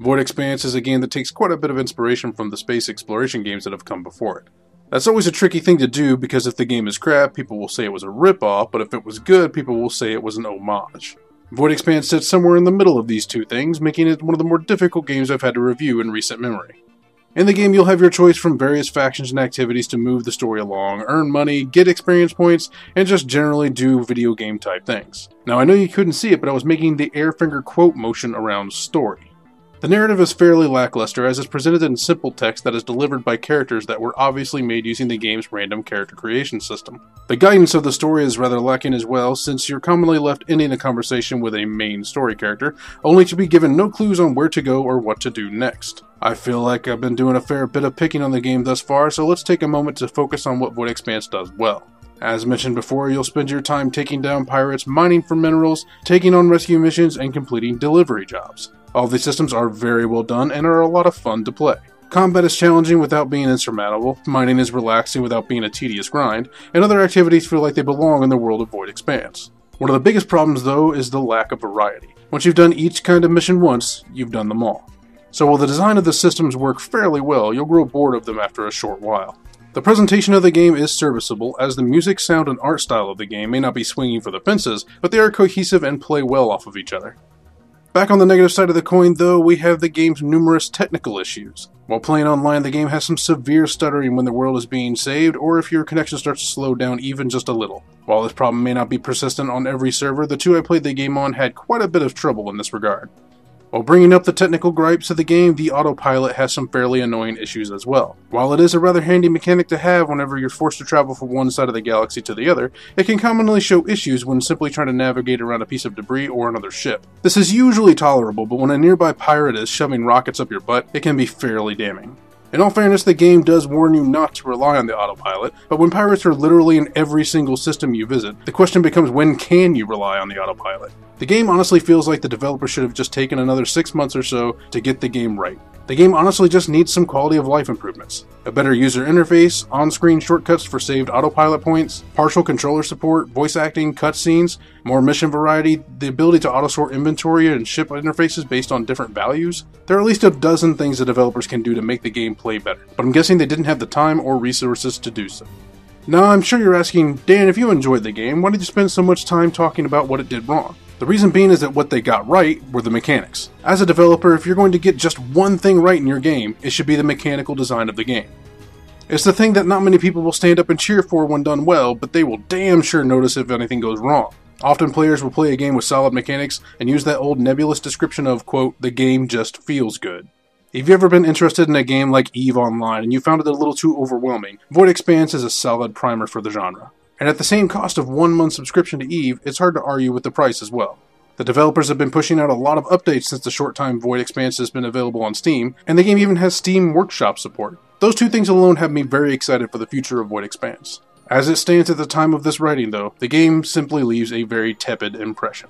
VoidExpanse is a game that takes quite a bit of inspiration from the space exploration games that have come before it. That's always a tricky thing to do because if the game is crap, people will say it was a rip-off, but if it was good, people will say it was an homage. VoidExpanse sits somewhere in the middle of these two things, making it one of the more difficult games I've had to review in recent memory. In the game, you'll have your choice from various factions and activities to move the story along, earn money, get experience points, and just generally do video game type things. Now I know you couldn't see it, but I was making the air finger quote motion around story. The narrative is fairly lackluster as it's presented in simple text that is delivered by characters that were obviously made using the game's random character creation system. The guidance of the story is rather lacking as well, since you're commonly left ending a conversation with a main story character, only to be given no clues on where to go or what to do next. I feel like I've been doing a fair bit of picking on the game thus far, so let's take a moment to focus on what VoidExpanse does well. As mentioned before, you'll spend your time taking down pirates, mining for minerals, taking on rescue missions, and completing delivery jobs. All these systems are very well done and are a lot of fun to play. Combat is challenging without being insurmountable, mining is relaxing without being a tedious grind, and other activities feel like they belong in the world of VoidExpanse. One of the biggest problems though is the lack of variety. Once you've done each kind of mission once, you've done them all. So while the design of the systems work fairly well, you'll grow bored of them after a short while. The presentation of the game is serviceable, as the music, sound, and art style of the game may not be swinging for the fences, but they are cohesive and play well off of each other. Back on the negative side of the coin though, we have the game's numerous technical issues. While playing online, the game has some severe stuttering when the world is being saved, or if your connection starts to slow down even just a little. While this problem may not be persistent on every server, the two I played the game on had quite a bit of trouble in this regard. While bringing up the technical gripes of the game, the autopilot has some fairly annoying issues as well. While it is a rather handy mechanic to have whenever you're forced to travel from one side of the galaxy to the other, it can commonly show issues when simply trying to navigate around a piece of debris or another ship. This is usually tolerable, but when a nearby pirate is shoving rockets up your butt, it can be fairly damning. In all fairness, the game does warn you not to rely on the autopilot, but when pirates are literally in every single system you visit, the question becomes when can you rely on the autopilot? The game honestly feels like the developer should have just taken another 6 months or so to get the game right. The game honestly just needs some quality of life improvements. A better user interface, on-screen shortcuts for saved autopilot points, partial controller support, voice acting, cutscenes, more mission variety, the ability to auto-sort inventory and ship interfaces based on different values. There are at least a dozen things the developers can do to make the game play better, but I'm guessing they didn't have the time or resources to do so. Now I'm sure you're asking, Dan, if you enjoyed the game, why did you spend so much time talking about what it did wrong? The reason being is that what they got right were the mechanics. As a developer, if you're going to get just one thing right in your game, it should be the mechanical design of the game. It's the thing that not many people will stand up and cheer for when done well, but they will damn sure notice if anything goes wrong. Often players will play a game with solid mechanics and use that old nebulous description of, quote, the game just feels good. If you've ever been interested in a game like EVE Online and you found it a little too overwhelming, VoidExpanse is a solid primer for the genre. And at the same cost of 1 month subscription to EVE, it's hard to argue with the price as well. The developers have been pushing out a lot of updates since the short time VoidExpanse has been available on Steam, and the game even has Steam Workshop support. Those two things alone have me very excited for the future of VoidExpanse. As it stands at the time of this writing though, the game simply leaves a very tepid impression.